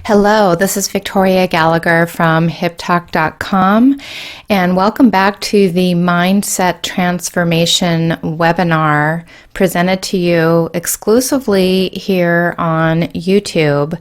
Hello, this is Victoria Gallagher from hiptalk.com, and welcome back to the Mindset Transformation webinar presented to you exclusively here on YouTube.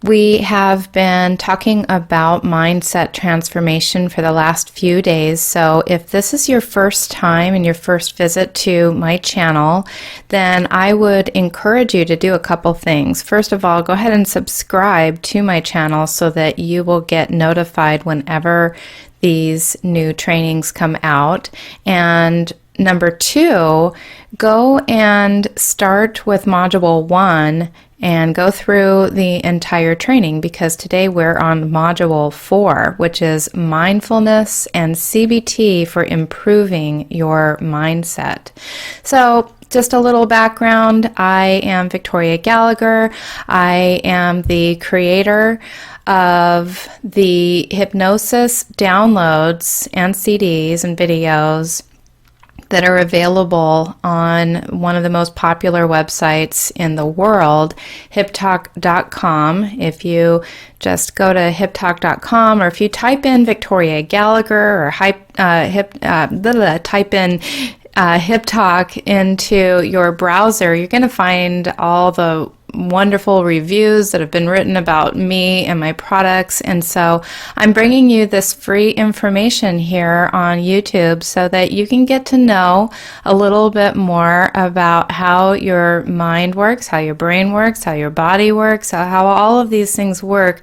We have been talking about mindset transformation for the last few days, so if this is your first time and your first visit to my channel, then I would encourage you to do a couple things. First of all, go ahead and subscribe to my channel so that you will get notified whenever these new trainings come out. And number two, go and start with Module 1 and go through the entire training, because today we're on Module 4, which is Mindfulness and CBT for improving your mindset. So just a little background, I am Victoria Gallagher. I am the creator of the hypnosis downloads and CDs and videos that are available on one of the most popular websites in the world, hiptalk.com. If you just go to hiptalk.com, or if you type in Victoria Gallagher or type in Hip Talk into your browser, you're going to find all the wonderful reviews that have been written about me and my products. And so I'm bringing you this free information here on YouTube so that you can get to know a little bit more about how your mind works, how your brain works, how your body works, how all of these things work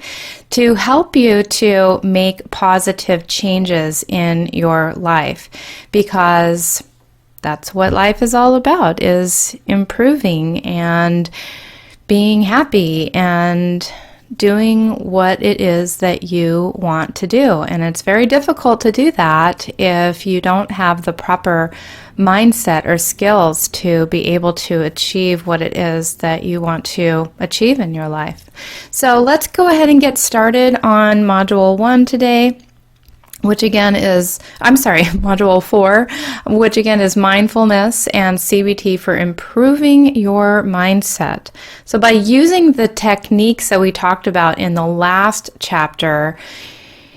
to help you to make positive changes in your life, because that's what life is all about, is improving and being happy and doing what it is that you want to do. And it's very difficult to do that if you don't have the proper mindset or skills to be able to achieve what it is that you want to achieve in your life. So let's go ahead and get started on Module 1 today, which again is, Module 4, which again is Mindfulness and CBT for improving your mindset. So by using the techniques that we talked about in the last chapter,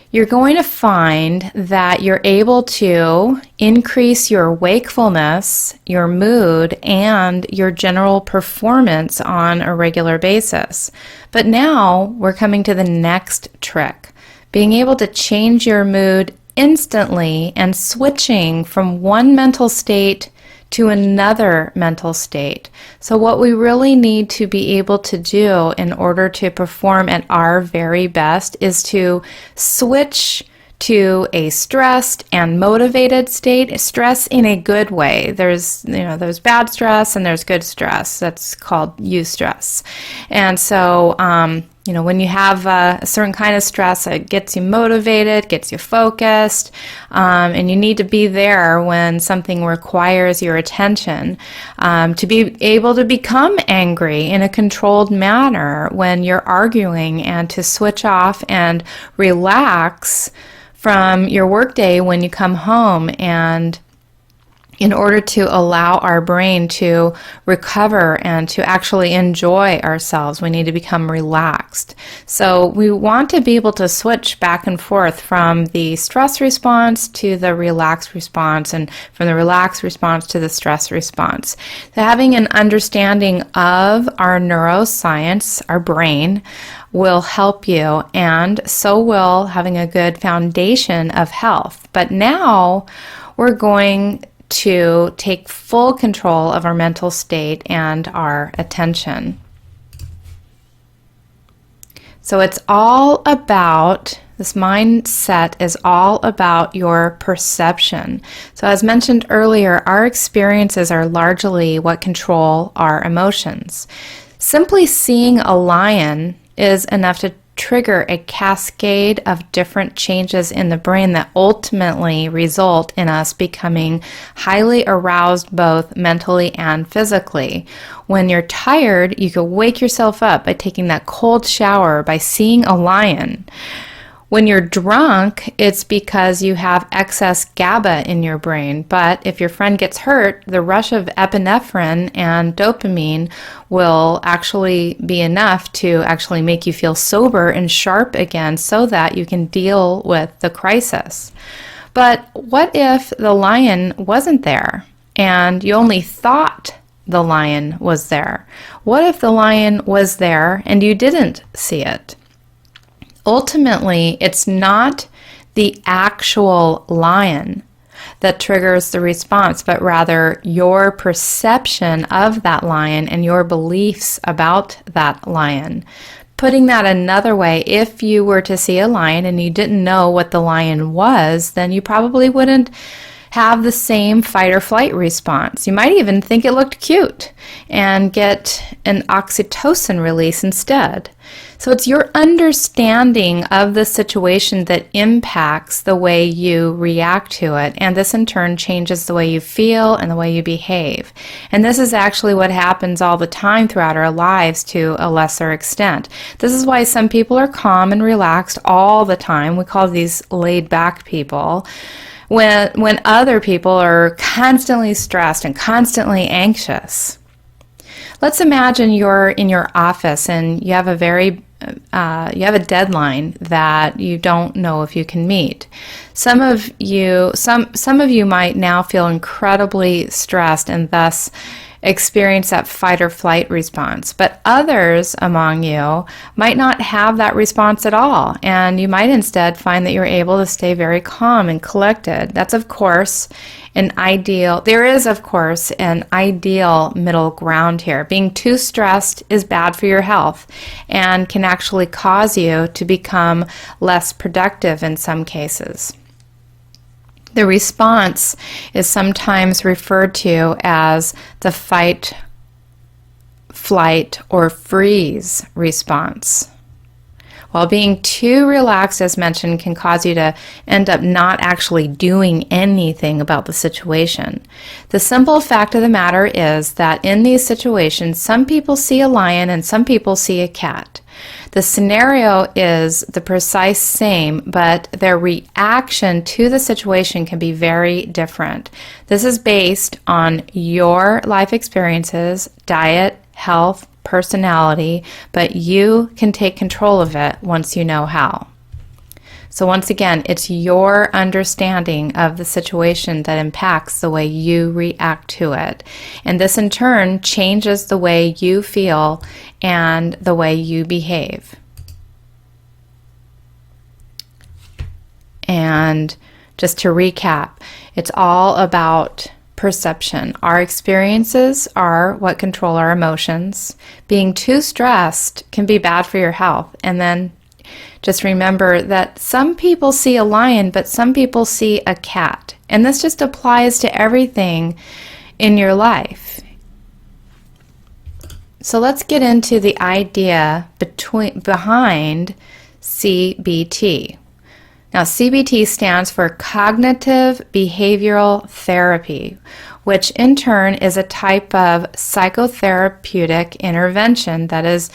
you're going to find that you're able to increase your wakefulness, your mood, and your general performance on a regular basis. But now we're coming to the next trick. Being able to change your mood instantly and switching from one mental state to another mental state. So what we really need to be able to do in order to perform at our very best is to switch to a stressed and motivated state, stress in a good way. There's bad stress and there's good stress. That's called eustress. And so, when you have a certain kind of stress, it gets you motivated, gets you focused, and you need to be there when something requires your attention, to be able to become angry in a controlled manner when you're arguing, and to switch off and relax from your workday when you come home. And in order to allow our brain to recover and to actually enjoy ourselves, we need to become relaxed. So we want to be able to switch back and forth from the stress response to the relaxed response, and from the relaxed response to the stress response. So having an understanding of our neuroscience, our brain, will help you, and so will having a good foundation of health. But now we're going to take full control of our mental state and our attention. So it's all about, this mindset is all about your perception. So as mentioned earlier, our experiences are largely what control our emotions. Simply seeing a lion is enough to trigger a cascade of different changes in the brain that ultimately result in us becoming highly aroused both mentally and physically. When you're tired, you can wake yourself up by taking that cold shower, by seeing a lion. When you're drunk, it's because you have excess GABA in your brain. But if your friend gets hurt, the rush of epinephrine and dopamine will actually be enough to actually make you feel sober and sharp again so that you can deal with the crisis. But what if the lion wasn't there and you only thought the lion was there? What if the lion was there and you didn't see it? Ultimately, it's not the actual lion that triggers the response, but rather your perception of that lion and your beliefs about that lion. Putting that another way, if you were to see a lion and you didn't know what the lion was, then you probably wouldn't have the same fight or flight response. You might even think it looked cute and get an oxytocin release instead. So it's your understanding of the situation that impacts the way you react to it, and this in turn changes the way you feel and the way you behave. And this is actually what happens all the time throughout our lives to a lesser extent. This is why some people are calm and relaxed all the time. We call these laid back people. When other people are constantly stressed and constantly anxious. Let's imagine you're in your office and you have a deadline that you don't know if you can meet. Some of you might now feel incredibly stressed and thus experience that fight or flight response. But others among you might not have that response at all, and you might instead find that you're able to stay very calm and collected. That's of course there is of course an ideal middle ground here. Being too stressed is bad for your health and can actually cause you to become less productive in some cases. The response is sometimes referred to as the fight, flight, or freeze response. While being too relaxed, as mentioned, can cause you to end up not actually doing anything about the situation. The simple fact of the matter is that in these situations, some people see a lion and some people see a cat. The scenario is the precise same, but their reaction to the situation can be very different. This is based on your life experiences, diet, health, personality, but you can take control of it once you know how. So once again, it's your understanding of the situation that impacts the way you react to it. And this in turn changes the way you feel and the way you behave. And just to recap, it's all about perception. Our experiences are what control our emotions. Being too stressed can be bad for your health. And then just remember that some people see a lion, but some people see a cat. And this just applies to everything in your life. So let's get into the idea behind CBT. Now, CBT stands for Cognitive Behavioral Therapy, which in turn is a type of psychotherapeutic intervention that is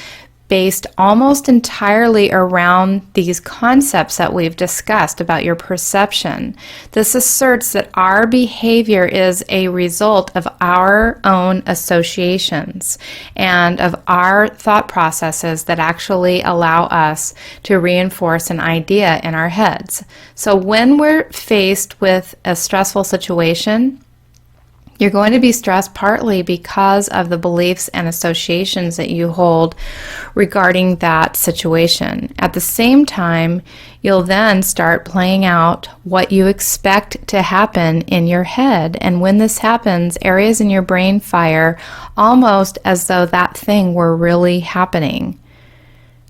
based almost entirely around these concepts that we've discussed about your perception. This asserts that our behavior is a result of our own associations and of our thought processes that actually allow us to reinforce an idea in our heads. So when we're faced with a stressful situation, you're going to be stressed partly because of the beliefs and associations that you hold regarding that situation. At the same time, you'll then start playing out what you expect to happen in your head. And when this happens, areas in your brain fire almost as though that thing were really happening.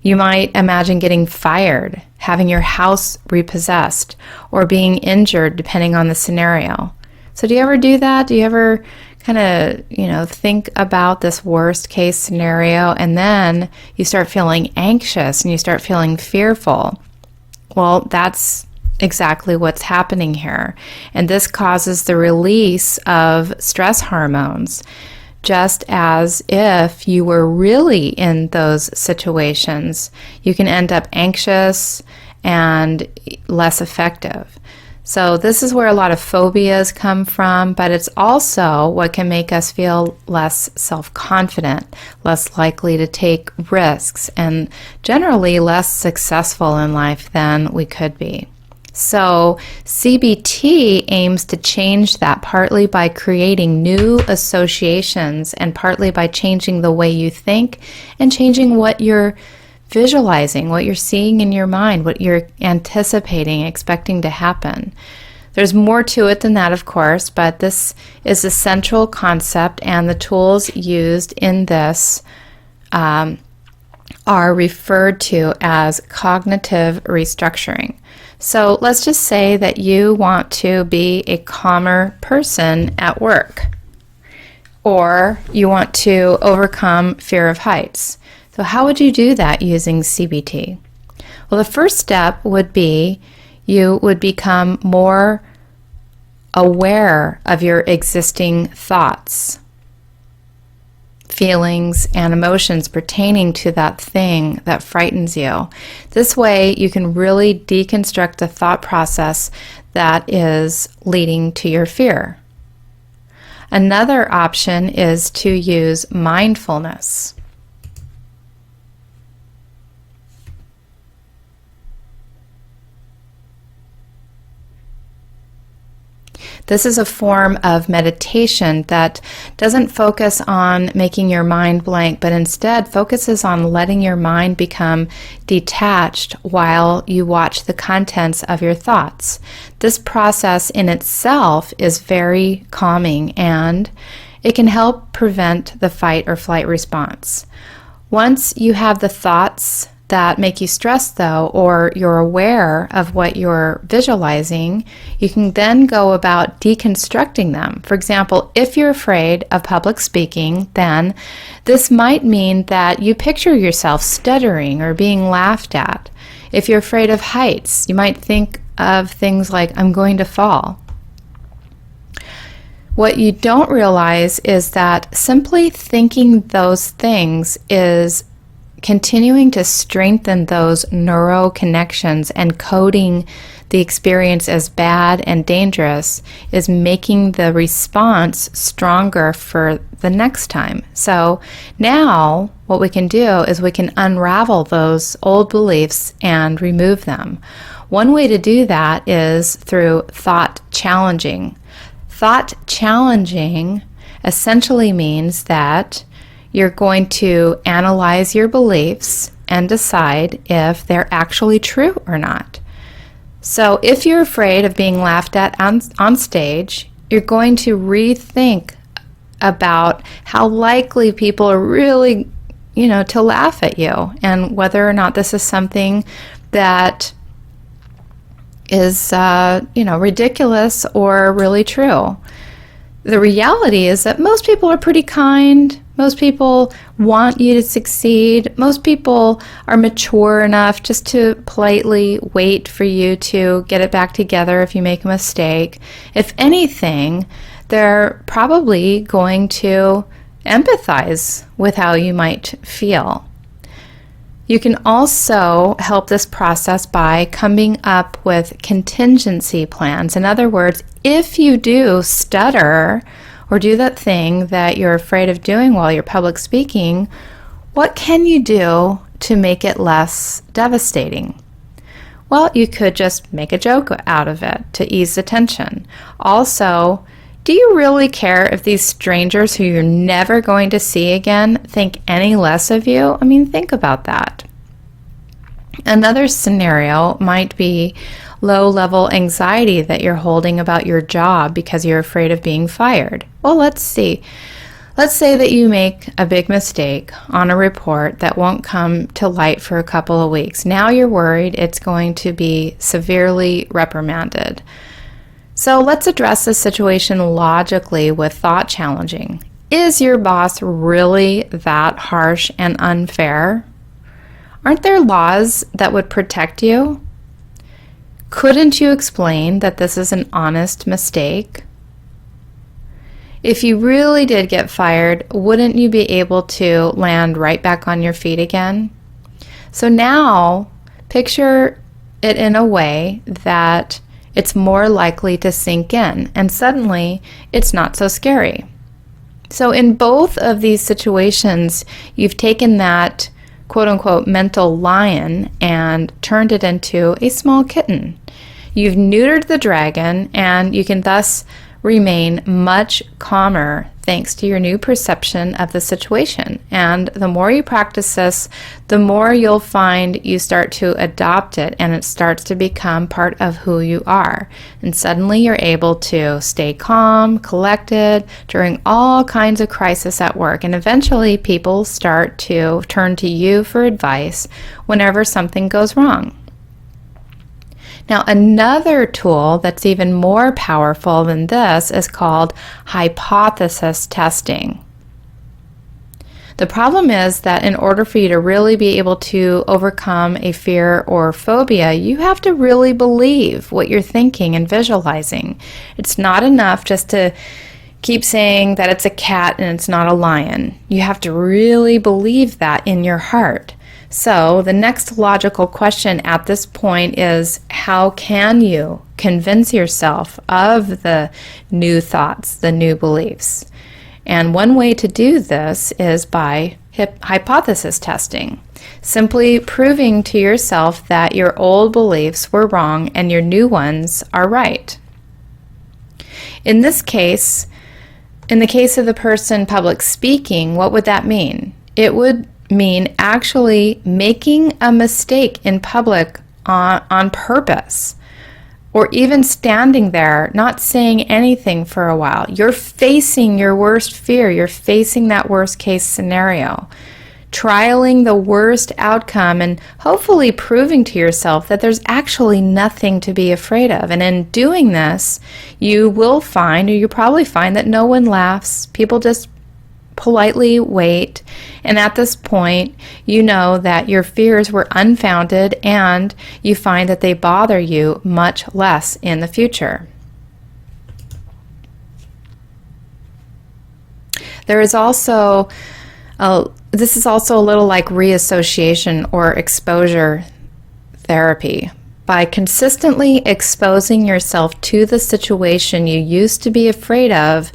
You might imagine getting fired, having your house repossessed, or being injured depending on the scenario. So do you ever do that? Do you ever kind of, think about this worst case scenario and then you start feeling anxious and you start feeling fearful? Well, that's exactly what's happening here. And this causes the release of stress hormones, just as if you were really in those situations. You can end up anxious and less effective. So this is where a lot of phobias come from, but it's also what can make us feel less self-confident, less likely to take risks, and generally less successful in life than we could be. So CBT aims to change that, partly by creating new associations and partly by changing the way you think and changing what you're visualizing, what you're seeing in your mind, what you're anticipating, expecting to happen. There's more to it than that, of course, but this is a central concept, and the tools used in this are referred to as cognitive restructuring. So let's just say that you want to be a calmer person at work, or you want to overcome fear of heights. So how would you do that using CBT? Well, the first step would be you would become more aware of your existing thoughts, feelings, and emotions pertaining to that thing that frightens you. This way, you can really deconstruct the thought process that is leading to your fear. Another option is to use mindfulness. This is a form of meditation that doesn't focus on making your mind blank, but instead focuses on letting your mind become detached while you watch the contents of your thoughts. This process in itself is very calming, and it can help prevent the fight or flight response. Once you have the thoughts that make you stressed, though, or you're aware of what you're visualizing, you can then go about deconstructing them. For example, if you're afraid of public speaking, then this might mean that you picture yourself stuttering or being laughed at. If you're afraid of heights, you might think of things like, I'm going to fall. What you don't realize is that simply thinking those things is continuing to strengthen those neural connections, and coding the experience as bad and dangerous is making the response stronger for the next time. So now what we can do is we can unravel those old beliefs and remove them. One way to do that is through thought challenging. Thought challenging essentially means that you're going to analyze your beliefs and decide if they're actually true or not. So if you're afraid of being laughed at on stage, you're going to rethink about how likely people are really, to laugh at you, and whether or not this is something that is, ridiculous or really true. The reality is that most people are pretty kind. Most people want you to succeed. Most people are mature enough just to politely wait for you to get it back together if you make a mistake. If anything, they're probably going to empathize with how you might feel. You can also help this process by coming up with contingency plans. In other words, if you do stutter or do that thing that you're afraid of doing while you're public speaking, what can you do to make it less devastating? Well, you could just make a joke out of it to ease the tension. Also, do you really care if these strangers who you're never going to see again think any less of you? I mean, think about that. Another scenario might be low-level anxiety that you're holding about your job because you're afraid of being fired. Well, let's see. Let's say that you make a big mistake on a report that won't come to light for a couple of weeks. Now you're worried it's going to be severely reprimanded. So let's address this situation logically with thought challenging. Is your boss really that harsh and unfair? Aren't there laws that would protect you? Couldn't you explain that this is an honest mistake? If you really did get fired, wouldn't you be able to land right back on your feet again? So now, picture it in a way that it's more likely to sink in, and suddenly it's not so scary. So in both of these situations, you've taken that quote-unquote mental lion and turned it into a small kitten. You've neutered the dragon, and you can thus remain much calmer thanks to your new perception of the situation. And the more you practice this, the more you'll find you start to adopt it, and it starts to become part of who you are. And suddenly you're able to stay calm, collected during all kinds of crises at work. And eventually people start to turn to you for advice whenever something goes wrong. Now, another tool that's even more powerful than this is called hypothesis testing. The problem is that in order for you to really be able to overcome a fear or phobia, you have to really believe what you're thinking and visualizing. It's not enough just to keep saying that it's a cat and it's not a lion. You have to really believe that in your heart. So the next logical question at this point is, how can you convince yourself of the new thoughts, the new beliefs? And one way to do this is by hypothesis testing, simply proving to yourself that your old beliefs were wrong and your new ones are right. In this case, in the case of the person public speaking, what would that mean? It would mean actually making a mistake in public on purpose, or even standing there not saying anything for a while. You're facing your worst fear. You're facing that worst case scenario, trialing the worst outcome, and hopefully proving to yourself that there's actually nothing to be afraid of. And in doing this, you will find, or you probably find, that no one laughs. People just politely wait, and at this point you know that your fears were unfounded, and you find that they bother you much less in the future. There is also this is also a little like reassociation or exposure therapy. By consistently exposing yourself to the situation you used to be afraid of,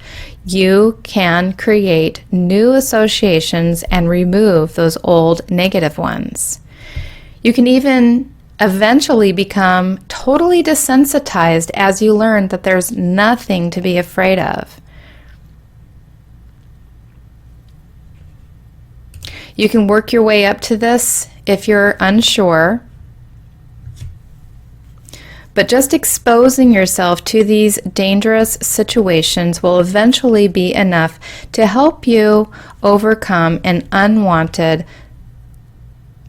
you can create new associations and remove those old negative ones. You can even eventually become totally desensitized as you learn that there's nothing to be afraid of. You can work your way up to this if you're unsure. But just exposing yourself to these dangerous situations will eventually be enough to help you overcome an unwanted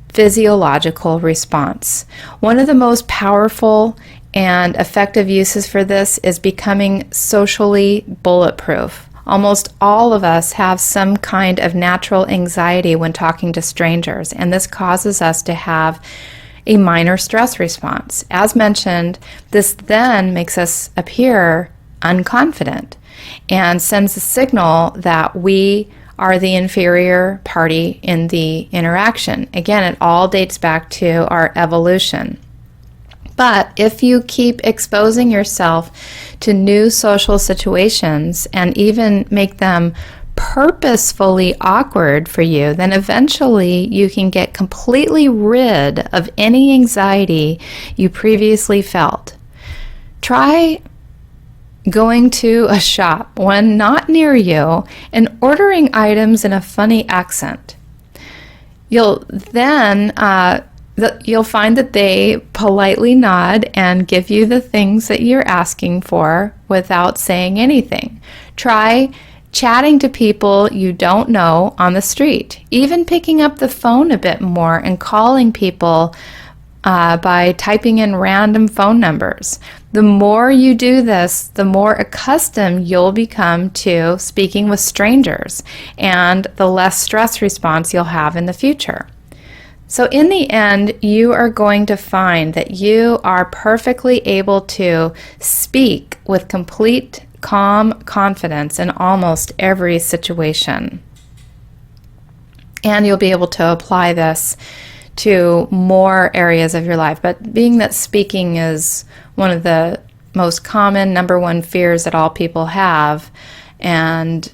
physiological response. One of the most powerful and effective uses for this is becoming socially bulletproof. Almost all of us have some kind of natural anxiety when talking to strangers, and this causes us to have a minor stress response. As mentioned, this then makes us appear unconfident and sends a signal that we are the inferior party in the interaction. Again, it all dates back to our evolution. But if you keep exposing yourself to new social situations and even make them purposefully awkward for you, then eventually you can get completely rid of any anxiety you previously felt. Try going to a shop, one not near you, and ordering items in a funny accent. You'll then you'll find that they politely nod and give you the things that you're asking for without saying anything. Try chatting to people you don't know on the street, even picking up the phone a bit more and calling people by typing in random phone numbers. The more you do this, the more accustomed you'll become to speaking with strangers, and the less stress response you'll have in the future. So in the end, you are going to find that you are perfectly able to speak with complete calm confidence in almost every situation. And you'll be able to apply this to more areas of your life. But being that speaking is one of the most common number one fears that all people have, and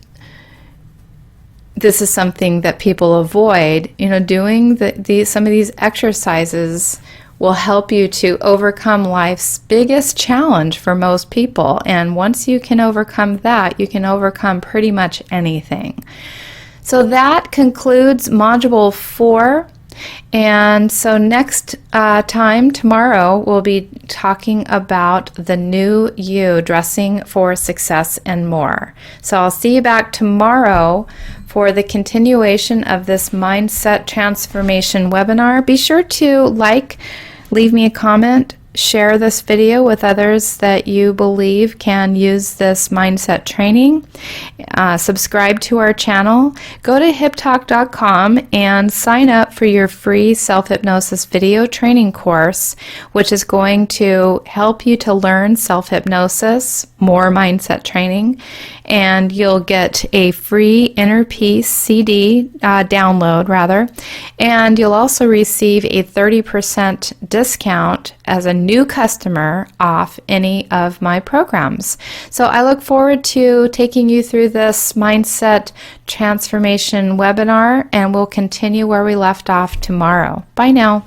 this is something that people avoid, doing some of these exercises will help you to overcome life's biggest challenge for most people. And once you can overcome that, you can overcome pretty much anything. So that concludes Module 4. And so next time, tomorrow, we'll be talking about the new you, dressing for success and more. So I'll see you back tomorrow for the continuation of this mindset transformation webinar. Be sure to leave me a comment, share this video with others that you believe can use this mindset training. Subscribe to our channel. Go to hiptalk.com and sign up for your free self-hypnosis video training course, which is going to help you to learn self-hypnosis, more mindset training, and you'll get a free Inner Peace CD download, and you'll also receive a 30% discount as a new customer off any of my programs. So I look forward to taking you through this mindset transformation webinar, and we'll continue where we left off tomorrow. Bye now.